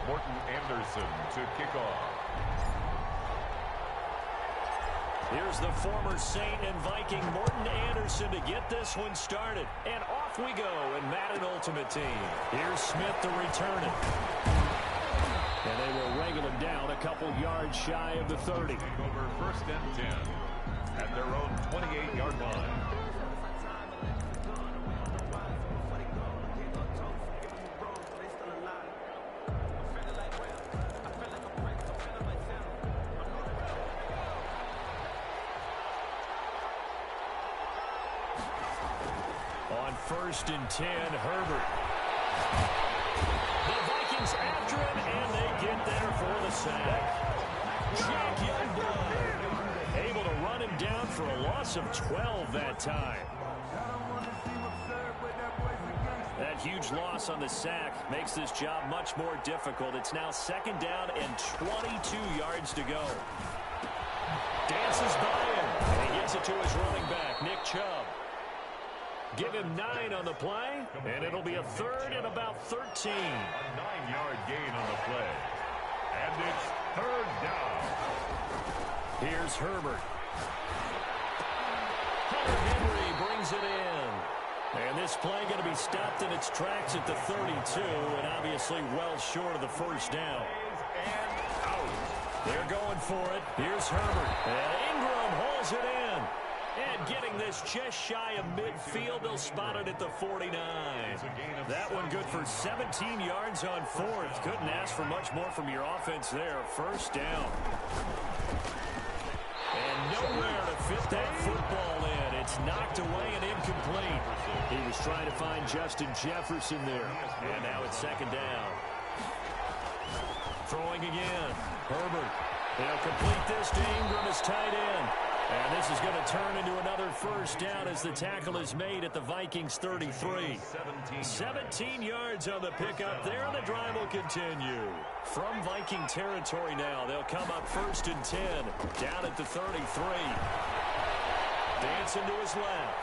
Morton Anderson to kick off. Here's the former Saint and Viking Morton Anderson to get this one started. And off we go in Madden Ultimate Team. Here's Smith to return it. And they will wrangle him down a couple yards shy of the 30. Over 1st and 10 at their own 28-yard line. On 1st and 10, Herbert. The Vikings after him, and they get there for the sack. Jack Youngblood able to run him down for a loss of 12 that time. That huge loss on the sack makes this job much more difficult. It's now 2nd down and 22 yards to go. Dances by him, and he gets it to his running back, Nick Chubb. Give him 9 on the play, and it'll be a 3rd and about 13. A 9-yard gain on the play. And it's 3rd down. Here's Herbert. Hunter Henry brings it in. And this play going to be stopped in its tracks at the 32, and obviously well short of the 1st down. And out. They're going for it. Here's Herbert. And Ingram holds it in. And getting this just shy of midfield, they'll spot it at the 49. That one good for 17 yards on 4th. Couldn't ask for much more from your offense there. 1st down. And nowhere to fit that football in. It's knocked away and incomplete. He was trying to find Justin Jefferson there. And now it's 2nd down. Throwing again. Herbert. They'll complete this to Ingram as tight end. And this is going to turn into another 1st down as the tackle is made at the Vikings 33. 17 yards on the pickup there, and the drive will continue. From Viking territory now, they'll come up 1st and 10, down at the 33. Dancing to his left.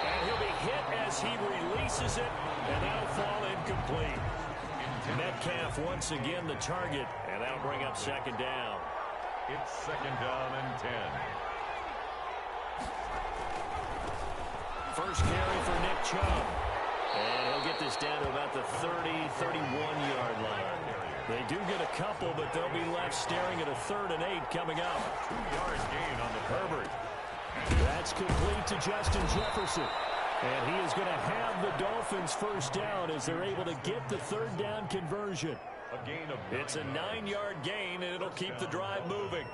And he'll be hit as he releases it, and that'll fall incomplete. Metcalf once again the target, and that'll bring up 2nd down. It's 2nd down and 10. First carry for Nick Chubb. And he'll get this down to about the 30, 31-yard line. They do get a couple, but they'll be left staring at a 3rd and 8 coming up. 2-yard gain on the Herbert. That's complete to Justin Jefferson. And he is going to have the Dolphins 1st down as they're able to get the 3rd down conversion. It's a 9-yard gain, and it'll keep the drive moving.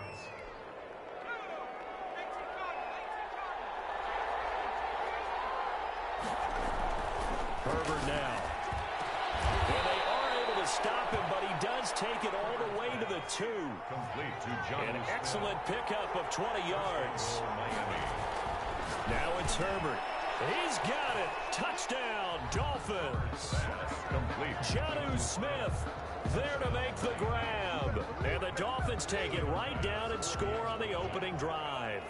Herbert now. And they are able to stop him, but he does take it all the way to the 2. Complete to John. An excellent pickup of 20 yards. Now it's Herbert. He's got it. Touchdown, Dolphins. Complete. Jonnu Smith there to make the grab. And the Dolphins take it right down and score on the opening drive.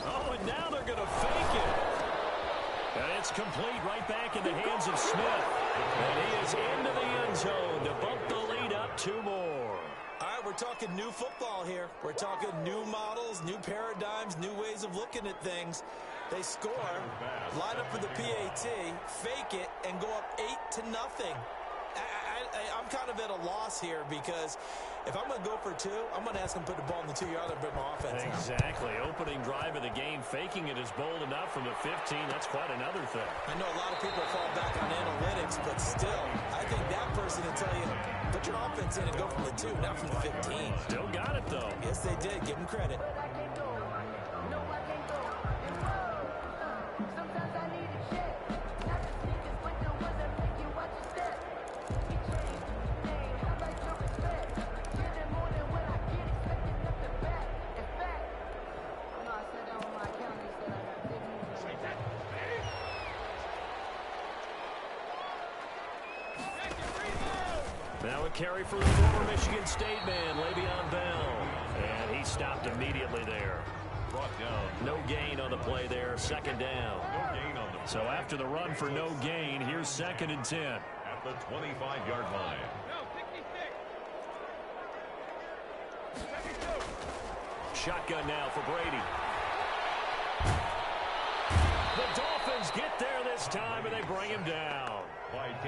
Oh, and now they're going to fake it. And it's complete right back in the hands of Smith. And he is into the end zone to bump the lead up 2 more. All right, we're talking new football here. We're talking new models, new paradigms, new ways of looking at things. They score, line up for the PAT, fake it, and go up 8-0. I'm kind of at a loss here because if I'm going to go for 2, I'm going to ask him to put the ball in the 2-yard line and bring my offense. Exactly. Opening drive of the game, faking it is bold enough from the 15. That's quite another thing. I know a lot of people fall back on analytics, but still, I think that person can tell you, put your offense in and go from the 2, not from the 15. Still got it, though. Yes, they did. Give them credit. Now a carry for the former Michigan State man, Le'Veon Bell. And he stopped immediately there. brought down. No gain on the play there, second down. No gain on the play. So after the run for no gain, here's 2nd and 10. At the 25-yard line. Shotgun now for Brady. The Dolphins get there this time, and they bring him down.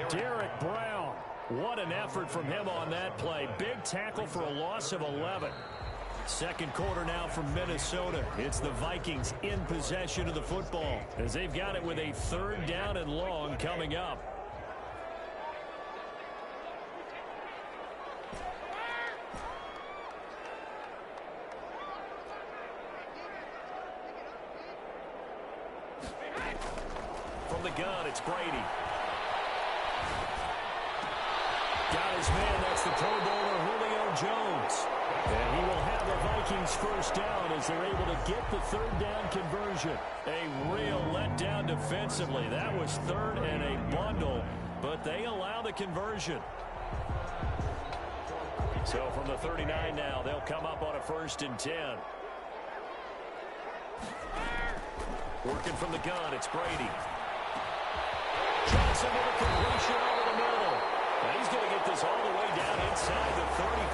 Derek Brown. What an effort from him on that play. Big tackle for a loss of 11. Second quarter now from Minnesota. It's the Vikings in possession of the football as they've got it with a 3rd down and long coming up. From the gun, it's Brady. Got his man, that's the Pro Bowler Julio Jones. And he will have the Vikings first down as they're able to get the 3rd down conversion. A real letdown defensively. That was 3rd and a bundle, but they allow the conversion. So from the 39 now, they'll come up on a 1st and 10. Working from the gun, it's Brady. Johnson with a completion over the middle. And he's going to get this all the way down inside the 35.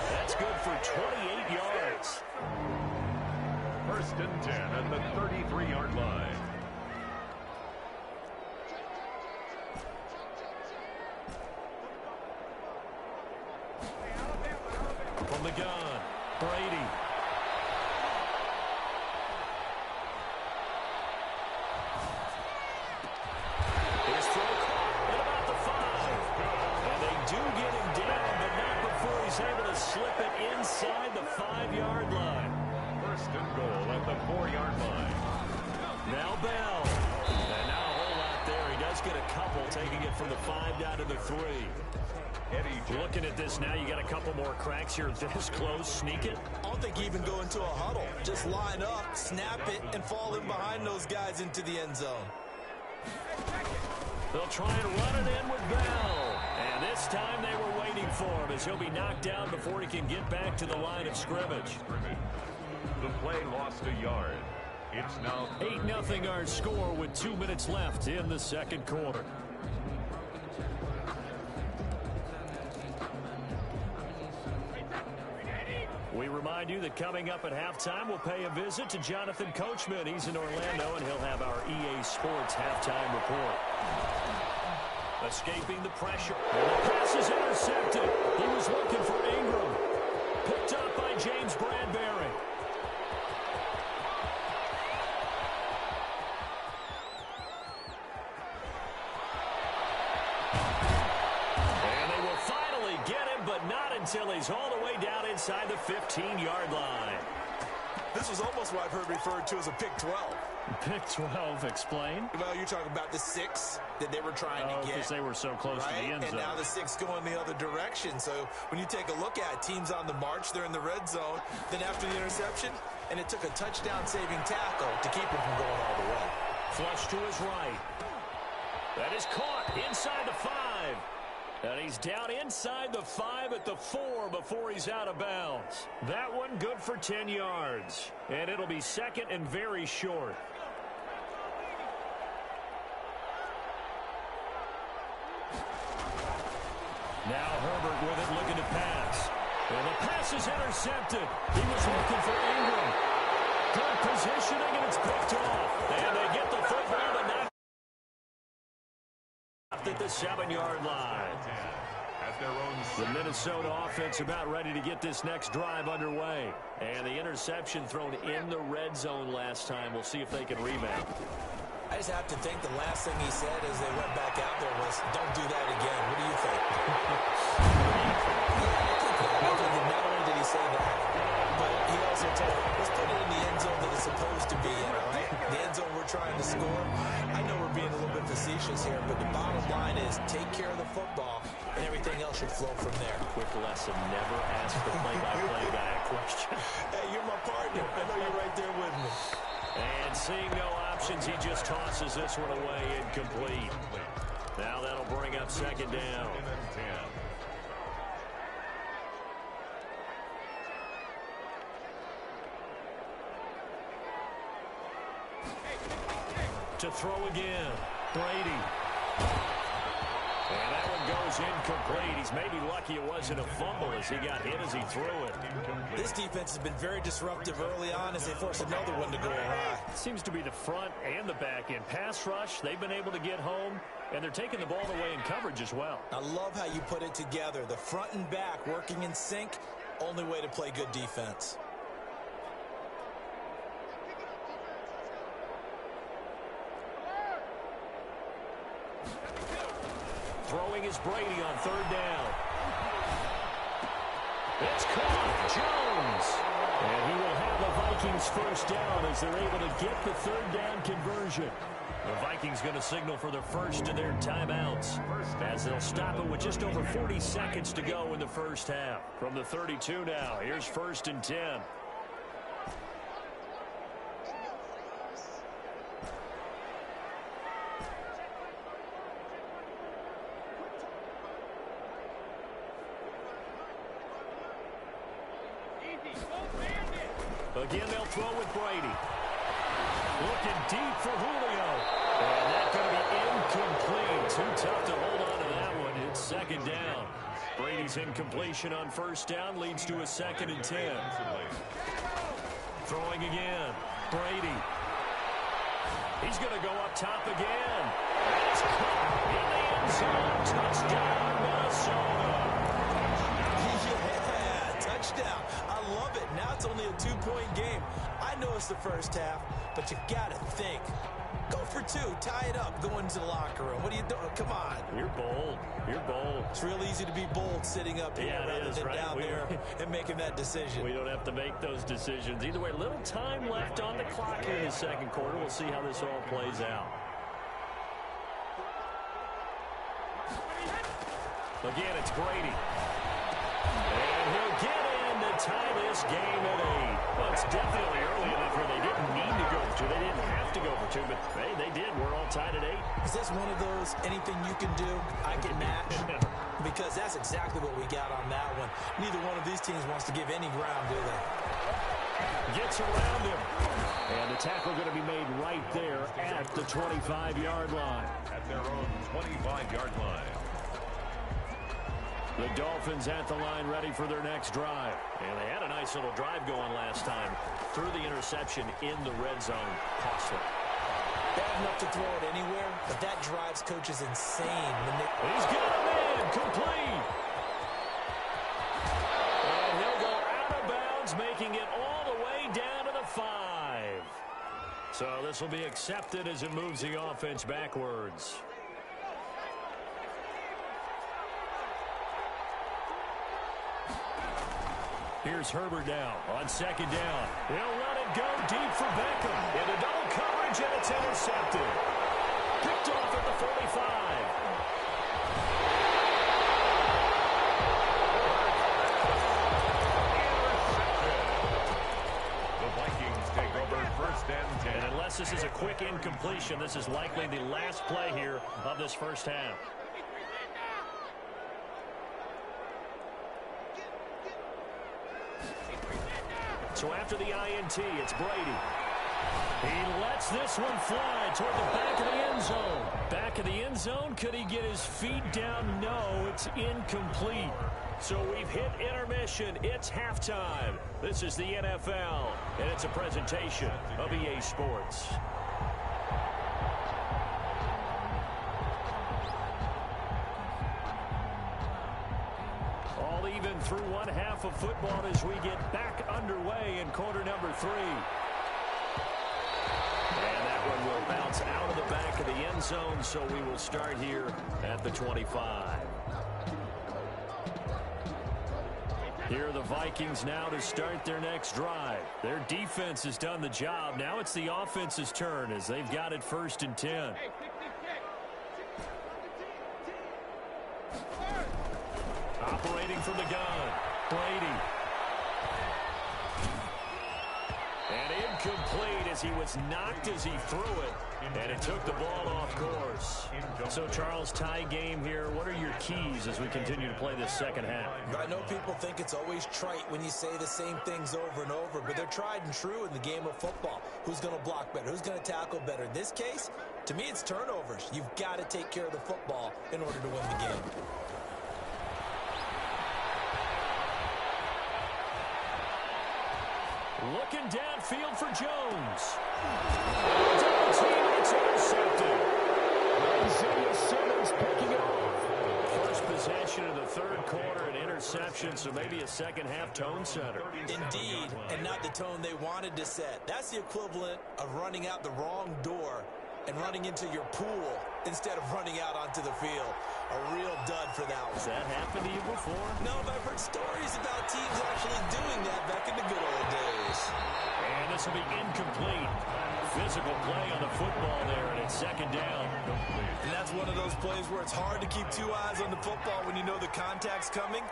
That's good for 28 yards. 1st and 10 at the 33-yard line. From the gun, Brady. His throw caught at about the 5. And they do get him down, but not before he's able to slip it inside the 5-yard line. 1st and goal at the 4-yard line. Now Bell. And not a whole lot there. He does get a couple, taking it from the 5 down to the 3. Looking at this now, you got a couple more cracks here this close. Sneak it. I don't think you even go into a huddle. Just line up, snap it, and fall in behind those guys into the end zone. They'll try and run it in with Bell. And this time they were waiting for him as he'll be knocked down before he can get back to the line of scrimmage. The play lost a yard. It's now 8-0 our score with 2 minutes left in the second quarter. We remind you that coming up at halftime, we'll pay a visit to Jonathan Coachman. He's in Orlando, and he'll have our EA Sports halftime report. Escaping the pressure. And the pass is intercepted. He was looking for Ingram. Picked up by James Bradbury. And they will finally get him, but not until he's all the way down inside the 15-yard line. This was almost what I've heard referred to as a pick 12. Pick 12, explain. Well, you're talking about the 6 that they were trying to get. Because they were so close to the end zone. And now the 6 going the other direction. So when you take a look at teams on the march, they're in the red zone. Then after the interception, and it took a touchdown-saving tackle to keep him from going all the way. Flush to his right. That is caught inside the 5. And he's down inside the 5 at the 4 before he's out of bounds. That one good for 10 yards. And it'll be second and very short. Now Herbert with it, looking to pass. And the pass is intercepted. He was looking for Ingram. Good positioning, and it's picked off. And they get the football, but not at the 7-yard line. The Minnesota offense about ready to get this next drive underway. And the interception thrown in the red zone last time. We'll see if they can rebound. I just have to think the last thing he said as they went back out there was, don't do that again. What do you think? Not only did he say that, but he also told him, let's put it in the end zone that it's supposed to be in, all right? The end zone we're trying to score. I know we're being a little bit facetious here, but the bottom line is take care of the football, and everything else should flow from there. Quick lesson, never ask the play-by-play guy a question. Hey, you're my partner. I know you're right there with me. And seeing no options, he just tosses this one away incomplete. Now that'll bring up second down. To throw again. Brady. And that one goes incomplete. He's maybe lucky it wasn't a fumble as he got hit as he threw it. This defense has been very disruptive early on as they force another one to go awry. Seems to be the front and the back end. Pass rush, they've been able to get home, and they're taking the ball away in coverage as well. I love how you put it together. The front and back working in sync, only way to play good defense. Throwing is Brady on third down. It's caught. Jones. And he will have the Vikings first down as they're able to get the third down conversion. The Vikings going to signal for the first of their timeouts as they'll stop it with just over 40 seconds to go in the first half. From the 32 now, here's 1st and 10. Again, they'll throw with Brady. Looking deep for Julio. And that's going to be incomplete. Too tough to hold on to that one. It's 2nd down. Brady's incompletion on 1st down leads to a 2nd and 10. Throwing again. Brady. He's going to go up top again. It's caught in the end zone. Touchdown, Minnesota. Yeah, touchdown. I love it. Now it's only a 2-point game. I know it's the first half, but you got to think. Go for 2. Tie it up. Go into the locker room. What are you doing? Come on. You're bold. You're bold. It's real easy to be bold sitting up here rather than down there and making that decision. We don't have to make those decisions. Either way, little time left on the clock here in the 2nd quarter. We'll see how this all plays out. Again, it's Brady. And he'll get in to tie this game at 8. Well, it's definitely early enough where they didn't need to go for 2. They didn't have to go for 2, but hey, they did. We're all tied at 8. Is this one of those anything you can do, I can match? Because that's exactly what we got on that one. Neither one of these teams wants to give any ground, do they? Gets around him. And the tackle going to be made right there at the 25-yard line. At their own 25-yard line. The Dolphins at the line ready for their next drive. And they had a nice little drive going last time. Threw the interception in the red zone. Costly. Bad enough to throw it anywhere, but that drives coaches insane. When He's got him in. Complete. And he'll go out of bounds, making it all the way down to the 5. So this will be accepted as it moves the offense backwards. Here's Herbert now on 2nd down. He'll let it go deep for Beckham. Into double coverage, and it's intercepted. Picked off at the 45. The Vikings take over 1st and 10. And unless this is a quick incompletion, this is likely the last play here of this first half. So after the INT, it's Brady. He lets this one fly toward the back of the end zone. Back of the end zone, could he get his feet down? No, it's incomplete. So we've hit intermission. It's halftime. This is the NFL, and it's a presentation of EA Sports. All even through one half of football as we get back underway in quarter number 3. And that one will bounce out of the back of the end zone, so we will start here at the 25. Here are the Vikings now to start their next drive. Their defense has done the job. Now it's the offense's turn as they've got it 1st and 10. Operating from the gun, Brady. And incomplete. as he was knocked as he threw it, and it took the ball off course. So, Charles, tie game here. What are your keys as we continue to play this second half? I know people think it's always trite when you say the same things over and over, but they're tried and true in the game of football. Who's going to block better? Who's going to tackle better? In this case, to me, it's turnovers. You've got to take care of the football in order to win the game. Looking downfield for Jones. It's intercepted. Isaiah Simmons picking it off. First possession of the third quarter, an interception, so maybe a second half tone setter. Indeed, and not the tone they wanted to set. That's the equivalent of running out the wrong door and running into your pool instead of running out onto the field. A real dud for that one. Has that happened to you before? No, but I've heard stories about teams actually doing that back in the good old days. And this will be incomplete. Physical play on the football there, and it's second down. And that's one of those plays where it's hard to keep two eyes on the football when you know the contact's coming,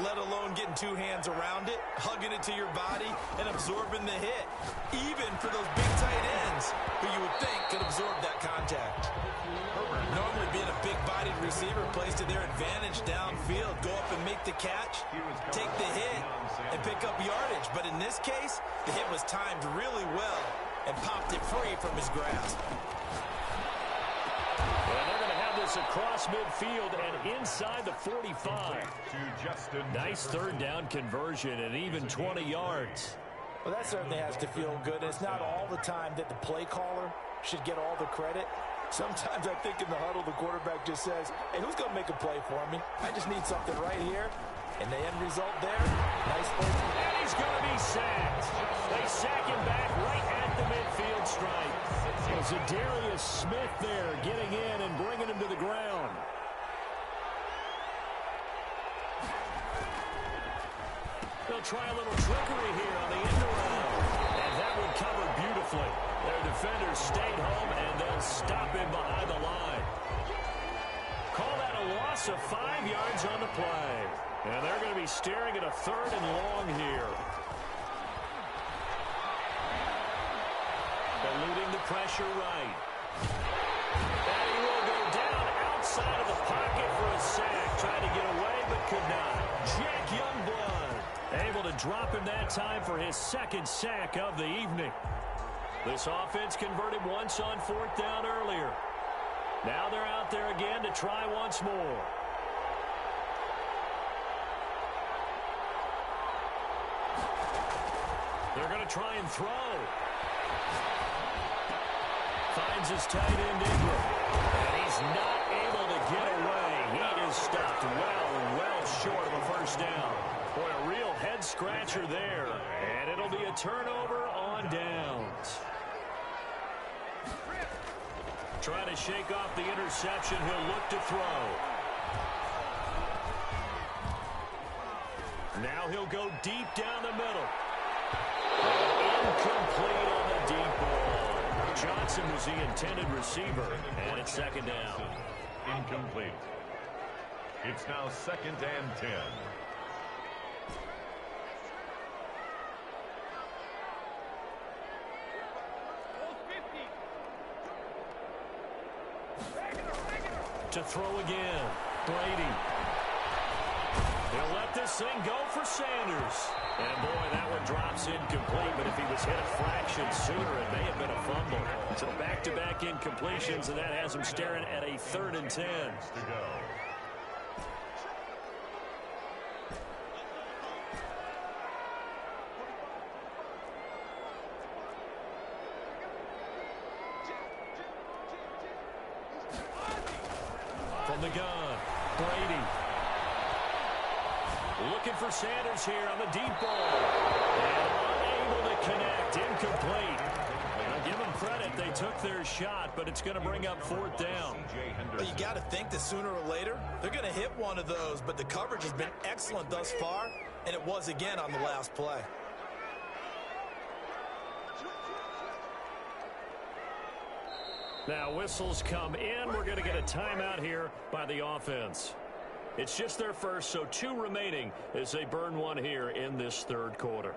let alone getting two hands around it, hugging it to your body, and absorbing the hit. Even for those big tight ends who you would think could absorb that contact. Normally being a big-bodied receiver plays to their advantage downfield. Go up and make the catch, take the hit, and pick up yardage. But in this case, the hit was timed really well and popped it free from his grasp. And they're going to have this across midfield and inside the 45. Nice third down conversion and even 20 yards. Well, that certainly has to feel good. It's not all the time that the play caller should get all the credit. Sometimes I think in the huddle, the quarterback just says, hey, who's going to make a play for me? I just need something right here. And the end result there, nice play. And he's going to be sacked. They sack him back right at the midfield stripe. So Darius Smith there getting in and bringing him to the ground. They'll try a little trickery here on the end around. And that would cover beautifully. Their defenders stayed home, and they'll stop him behind the line. Call that a loss of 5 yards on the play. And they're going to be staring at a third and long here. Eluding the pressure right. And he will go down outside of the pocket for a sack. Tried to get away, but could not. Jack Youngblood able to drop him that time for his second sack of the evening. This offense converted once on fourth down earlier. Now they're out there again to try once more. They're going to try and throw. Finds his tight end Ingram. And he's not able to get away. He is stopped well short of a first down. Boy, a real head-scratcher there. And it'll be a turnover on downs. Trying to shake off the interception. He'll look to throw. Now he'll go deep down the middle. Incomplete on the deep ball. Johnson was the intended receiver, and it's second down. Incomplete. It's now 2nd and 10. To throw again. Brady. He'll let this thing go for Sanders. And boy, that one drops incomplete, but if he was hit a fraction sooner, it may have been a fumble. So back-to-back incompletions, and that has him staring at a 3rd and 10. To go. From the gun, Brady. Looking for Sanders here on the deep ball. And unable to connect, incomplete. I'll give them credit, they took their shot, but it's going to bring up 4th down. Well, you got to think that sooner or later, they're going to hit one of those, but the coverage has been excellent thus far, and it was again on the last play. Now whistles come in. We're going to get a timeout here by the offense. It's just their first, so 2 remaining as they burn one here in this third quarter.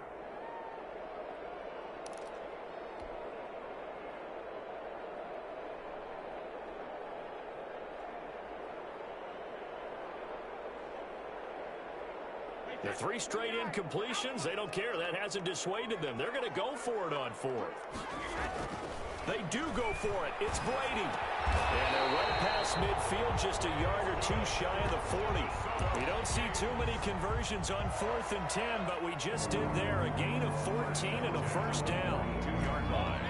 The 3 straight incompletions, they don't care. That hasn't dissuaded them. They're going to go for it on 4th. They do go for it. It's Brady. And they're right past midfield, just a yard or 2 shy of the 40. We don't see too many conversions on 4th and 10, but we just did there. A gain of 14 and a first down. 2-yard line.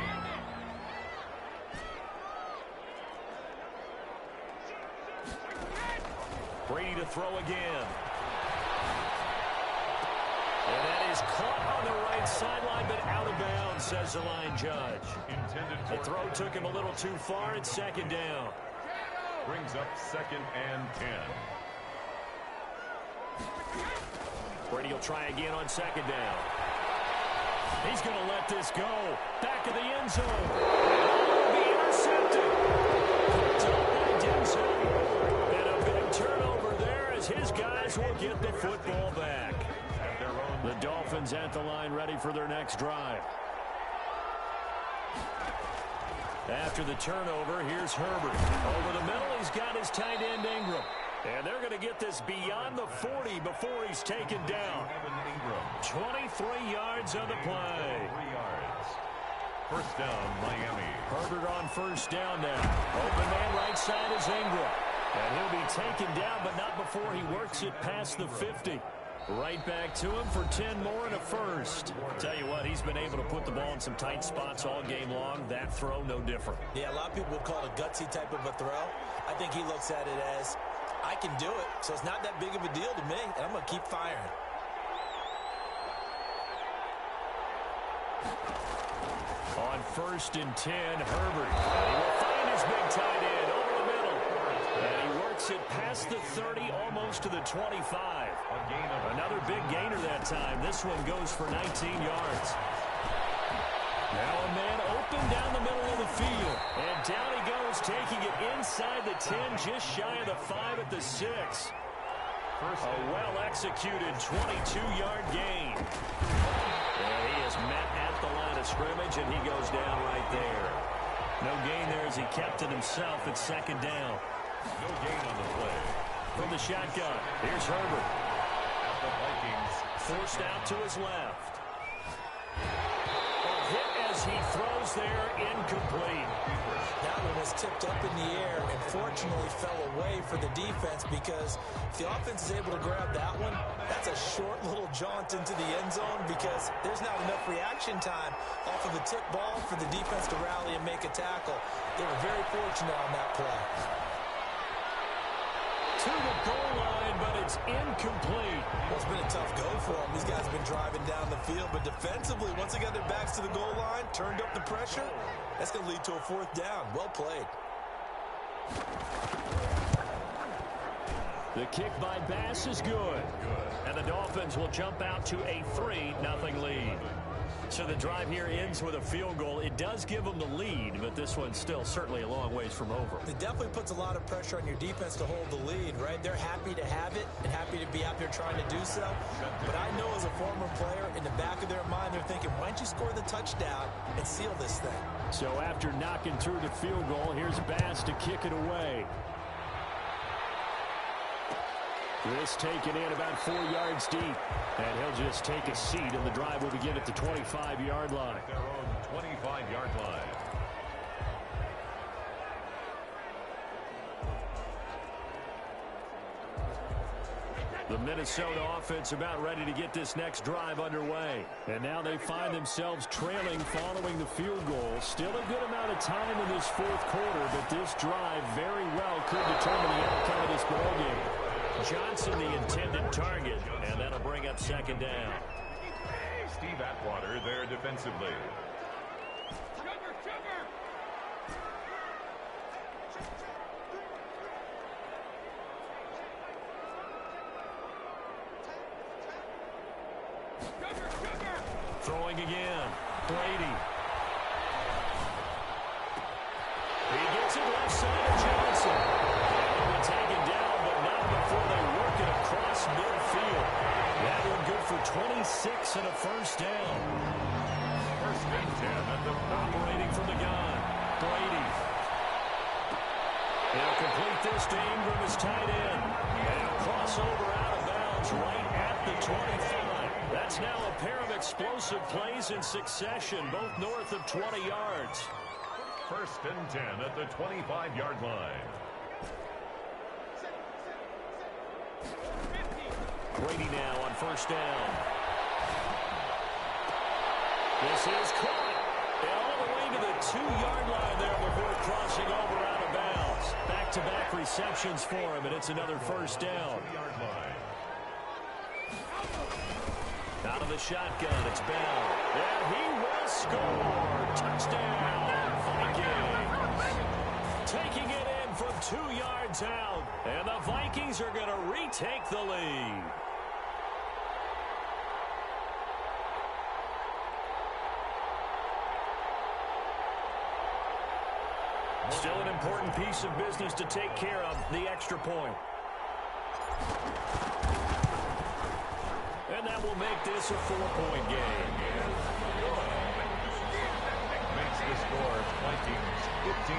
Brady to throw again. And that is caught on the right sideline, but out of bounds, says the line judge. The throw took him a little too far. It's 2nd down. Brings up 2nd and 10. Brady will try again on 2nd down. He's going to let this go. Back of the end zone. Be intercepted. And a big turnover there as his guys will get the football back. The Dolphins at the line ready for their next drive. After the turnover, here's Herbert. Over the middle, he's got his tight end Ingram. And they're going to get this beyond the 40 before he's taken down. 23 yards on the play. 3 yards. First down, Miami. Herbert on first down now. Open man right side is Ingram. And he'll be taken down, but not before he works it past the 50. Right back to him for 10 more and a first. Tell you what, he's been able to put the ball in some tight spots all game long. That throw, no different. Yeah, a lot of people would call it a gutsy type of a throw. I think he looks at it as, I can do it, so it's not that big of a deal to me, and I'm going to keep firing. On 1st and 10, Herbert. And he will find his big tight end over the middle. And he works it past the 30, almost to the 25. Another big gainer that time. This one goes for 19 yards. Now a man open down the middle of the field. And down he goes, taking it inside the 10, just shy of the 5 at the 6. A well-executed 22-yard gain. And he is met at the line of scrimmage, and he goes down right there. No gain there as he kept it himself at 2nd down. No gain on the play. From the shotgun, here's Herbert. At the Vikings. Forced out to his left. A hit as he throws there, incomplete. That one was tipped up in the air and fortunately fell away for the defense, because if the offense is able to grab that one, that's a short little jaunt into the end zone, because there's not enough reaction time off of the tip ball for the defense to rally and make a tackle. They were very fortunate on that play. To the goal line, but it's incomplete. Well, it's been a tough go for them. These guys have been driving down the field, but defensively, once they got their backs to the goal line, turned up the pressure, that's going to lead to a 4th down. Well played. The kick by Bass is good. And the Dolphins will jump out to a 3-0 lead. So the drive here ends with a field goal. It does give them the lead, but this one's still certainly a long ways from over. It definitely puts a lot of pressure on your defense to hold the lead, right? They're happy to have it and happy to be out there trying to do so. But I know as a former player, in the back of their mind, they're thinking, why don't you score the touchdown and seal this thing? So after knocking through the field goal, here's Bass to kick it away. This taken in about 4 yards deep. And he'll just take a seat, and the drive will begin at the 25-yard line. Their own 25-yard line. The Minnesota offense about ready to get this next drive underway. And now they find themselves trailing following the field goal. Still a good amount of time in this 4th quarter, but this drive very well could determine the outcome of this ballgame. Johnson the intended target, and that'll bring up 2nd down. Steve Atwater there defensively. Throwing again. Brady. He gets it left side of Johnson. He'll be taken down, but not before they work it across midfield. That one good for 26 and a first down. First and 10 at the operating from the gun. Brady. He'll complete this to Ingram as tight end. And he'll cross over out of bounds yards right at the 25. That's now a pair of explosive plays in succession, both north of 20 yards. 1st and 10 at the 25-yard line. Brady now on 1st down. This is caught. All the way to the 2-yard line there before crossing over out of bounds. Back-to-back receptions for him, and it's another 1st down. Out of the shotgun, it's Bell. And he will score. Touchdown, Vikings. Taking it in from 2 yards out. And the Vikings are going to retake the lead. Still an important piece of business to take care of, the extra point. And that will make this a 4-point game. Makes the score Vikings 15,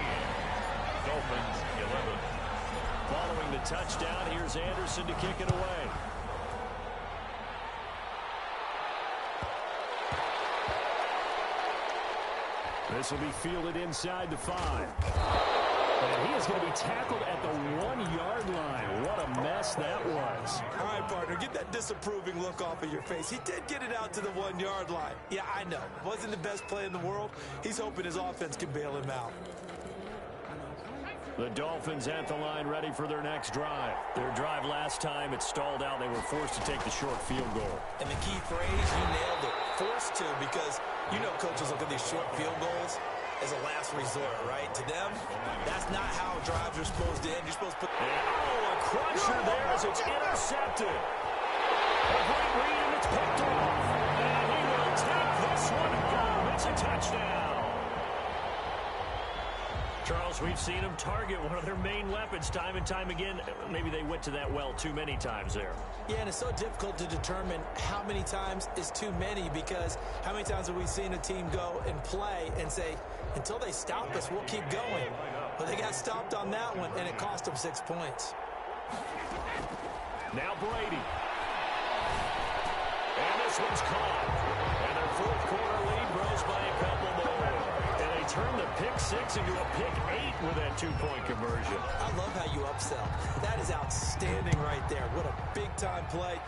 Dolphins 11. Following the touchdown, here's Anderson to kick it away. This will be fielded inside the 5. And he is going to be tackled at the 1-yard line. What a mess that was. All right, partner, get that disapproving look off of your face. He did get it out to the 1-yard line. Yeah, I know. Wasn't the best play in the world. He's hoping his offense can bail him out. The Dolphins at the line ready for their next drive. Their drive last time, it stalled out. They were forced to take the short field goal. And the key phrase, you nailed it. Forced to, because you know coaches look at these short field goals as a last resort, right? To them, that's not how drives are supposed to end. You're supposed to put... Oh, a crusher there as it's intercepted. A great read, and it's picked off. And he will take this one home. It's a touchdown. Charles, we've seen them target one of their main weapons time and time again. Maybe they went to that well too many times there. Yeah, and it's so difficult to determine how many times is too many, because how many times have we seen a team go and play and say, until they stop us, we'll keep going. But they got stopped on that one, and it cost them 6 points. Now Brady. And this one's caught. And their fourth quarter lead grows by a couple more. And they turn the pick 6 into a pick 8 with that 2-point conversion. I love how you upsell. That is outstanding right there. What a big-time play.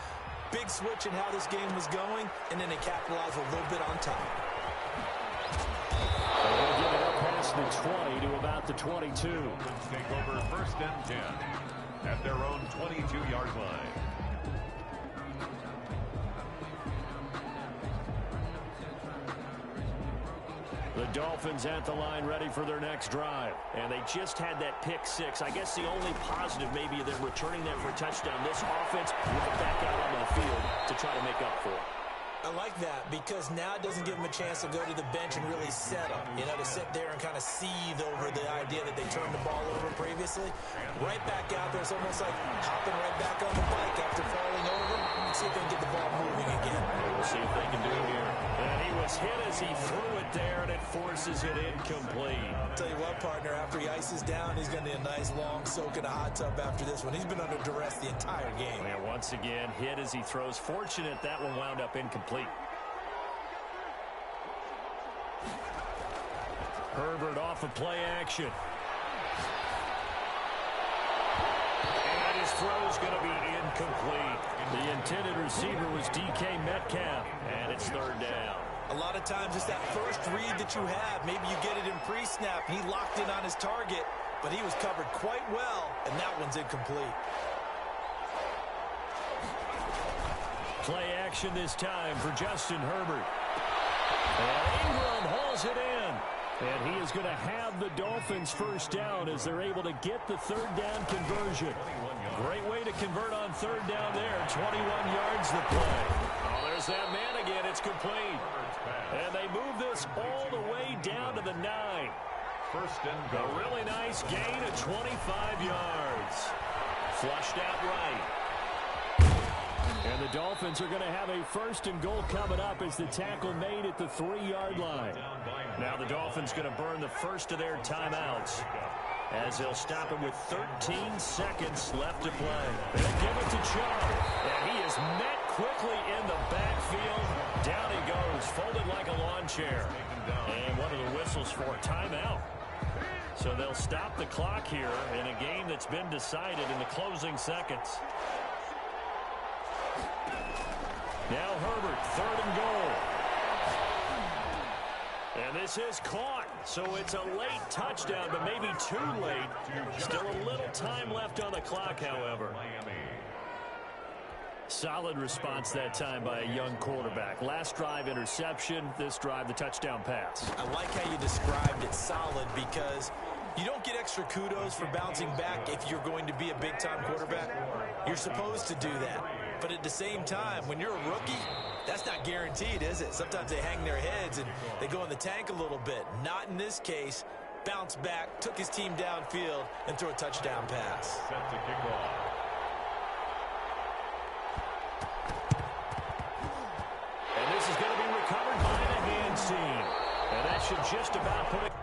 Big switch in how this game was going, and then they capitalize a little bit on top. They're going to give it up past the 20 to about the 22. Take over 1st and 10 at their own 22-yard line. The Dolphins at the line ready for their next drive. And they just had that pick 6. I guess the only positive maybe of them returning that for a touchdown. This offense will get back out onto the field to try to make up for it. I like that, because now it doesn't give them a chance to go to the bench and really settle. You know, to sit there and kind of seethe over the idea that they turned the ball over previously. Right back out there. It's almost like hopping right back on the bike after falling over. Let's see if they can get the ball moving again. We'll see if they can do it here. And he was hit as he threw it there, and it forces it incomplete. I'll tell you what, partner, after he ices down, he's going to need a nice long soak in a hot tub after this one. He's been under duress the entire game. And once again, hit as he throws. Fortunate that one wound up incomplete. Herbert off of play action. And his throw is going to be incomplete. The intended receiver was DK Metcalf, and it's 3rd down. A lot of times it's that first read that you have. Maybe you get it in pre-snap, and he locked in on his target, but he was covered quite well, and that one's incomplete. Play action this time for Justin Herbert. And Ingram hauls it in. And he is going to have the Dolphins 1st down as they're able to get the 3rd down conversion. Great way to convert on 3rd down there. 21 yards the play. Oh, there's that man again. It's complete. And they move this all the way down to the 9. 1st and goal. A really nice gain of 25 yards. Flushed out right. And the Dolphins are going to have a 1st and goal coming up as the tackle made at the 3-yard line. Now the Dolphins going to burn the first of their timeouts. as they'll stop it with 13 seconds left to play. They'll give it to Chubb, and he is met quickly in the backfield. Down he goes, folded like a lawn chair. And one of the whistles for a timeout. So they'll stop the clock here in a game that's been decided in the closing seconds. Now Herbert, 3rd and goal. And this is caught, so it's a late touchdown, but maybe too late. Still a little time left on the clock, however. Solid response that time by a young quarterback. Last drive, interception. This drive, the touchdown pass. I like how you described it, solid, because you don't get extra kudos for bouncing back if you're going to be a big-time quarterback. You're supposed to do that. But at the same time, when you're a rookie, that's not guaranteed, is it? Sometimes they hang their heads and they go in the tank a little bit. Not in this case. Bounced back, took his team downfield, and threw a touchdown pass. Set to kick off. And this is going to be recovered by the hands team. And that should just about put it